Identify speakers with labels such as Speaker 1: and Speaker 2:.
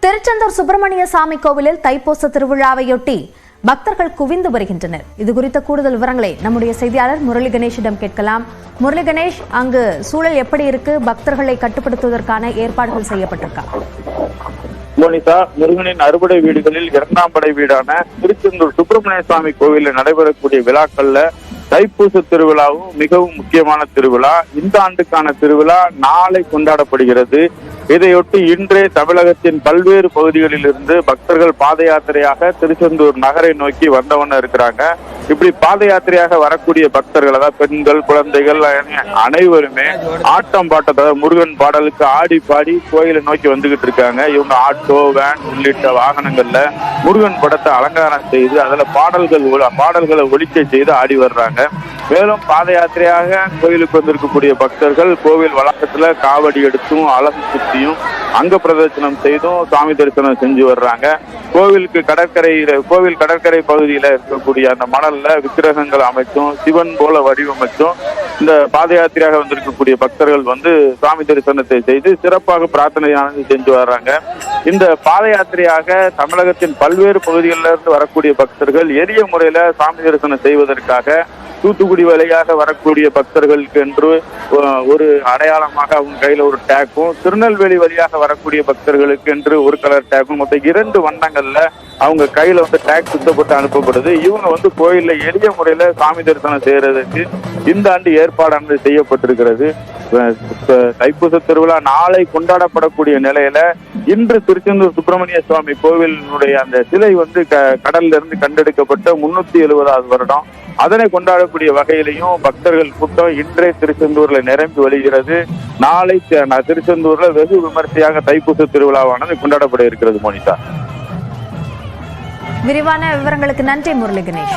Speaker 1: திருச்செந்தூர் சுப்பிரமணிய சாமி கோவிலில் தைப்பூச திருவிழாவையொட்டி பக்தர்கள் குவிந்து வருகின்றனர். இது குறித்த கூடுதல் விவரங்களை நம்முடைய செய்தியாளர் முரளி கணேஷிடம் கேட்கலாம். முரளி கணேஷ், அங்கு சூழல் எப்படி இருக்கு? பக்தர்களை கட்டுப்படுத்துவதற்கான ஏற்பாடுகள் செய்யப்பட்டிருக்கா?
Speaker 2: மோனிதா, முருகனின் அறுபடை வீடுகளில் இரண்டாம் படை வீடான திருச்செந்தூர் சுப்பிரமணிய சாமி கோவிலில் நடைபெறக்கூடிய விழாக்கள்ல தைப்பூச திருவிழாவும் மிகவும் முக்கியமான திருவிழா. இந்த ஆண்டுக்கான திருவிழா நாளை கொண்டாடப்படுகிறது. இதையொட்டி இன்றே தமிழகத்தின் பல்வேறு பகுதிகளில் இருந்து பக்தர்கள் பாத யாத்திரையாக திருச்செந்தூர் நகரை நோக்கி வந்தவண்ண இருக்கிறாங்க. இப்படி பாத யாத்திரையாக வரக்கூடிய பக்தர்கள், அதாவது பெண்கள், குழந்தைகள் அனைவருமே ஆட்டம் பாட்டத்தை முருகன் பாடலுக்கு ஆடி பாடி கோயிலை நோக்கி வந்துகிட்டு இருக்காங்க. இவங்க ஆட்டோ, வேன் உள்ளிட்ட வாகனங்கள்ல முருகன் படத்தை அலங்காரம் செய்து அதுல பாடல்களை ஒலிக்க செய்து ஆடி வர்றாங்க. மேலும் பாத யாத்திரையாக கோயிலுக்கு வந்திருக்கக்கூடிய பக்தர்கள் கோவில் வளாகத்துல காவடி எடுத்தும் அலகு சுத்தியும் அங்க பிரதர்சனம் செய்தும் சாமி தரிசனம் செஞ்சு வர்றாங்க. கோவில் கடற்கரை பகுதியில இருக்கக்கூடிய அந்த மணல்ல விக்கிரகங்கள் அமைச்சும் சிவன் போல வடிவமைச்சும் இந்த பாத யாத்திரையாக வந்திருக்கக்கூடிய பக்தர்கள் வந்து சாமி தரிசனத்தை செய்து சிறப்பாக பிரார்த்தனையானது செஞ்சு வர்றாங்க. இந்த பாத யாத்திரையாக தமிழகத்தின் பல்வேறு பகுதிகளில் இருந்து வரக்கூடிய பக்தர்கள் எளிய முறையில சாமி தரிசனம் செய்வதற்காக தூத்துக்குடி வழியாக வரக்கூடிய பக்தர்களுக்கு என்று ஒரு அடையாளமாக அவங்க கையில ஒரு டேக்கும், திருநெல்வேலி வழியாக வரக்கூடிய பக்தர்களுக்கு என்று ஒரு கலர் டேக்கும், மொத்தம் 2 வண்ணங்கள்ல அவங்க கையில வந்து டேக் சுத்தப்பட்டு அனுப்பப்படுது. இவங்க வந்து கோயில்ல எளிய முறையில சாமி தரிசனம் செய்யறதுக்கு இந்த ஆண்டு ஏற்பாடானது செய்யப்பட்டிருக்கிறது. தைப்பூச திருவிழா நாளை கொண்டாடப்படக்கூடிய நிலையில இன்று திருச்செந்தூர் சுப்பிரமணிய சுவாமி கோவிலினுடைய அந்த சிலை வந்து கடல்ல இருந்து கண்டெடுக்கப்பட்ட 370வது வருடம். அதனை கொண்டாடக்கூடிய வகையிலையும் பக்தர்கள் கூட்டம் இன்றே திருச்செந்தூர்ல நிரம்பி வருகிறது. நாளை திருச்செந்தூர்ல வெகு விமர்சையாக தைப்பூச திருவிழாவானது கொண்டாடப்பட இருக்கிறது. மோனிதா,
Speaker 1: விரிவான விவரங்களுக்கு நன்றி முரளி கணேஷ்.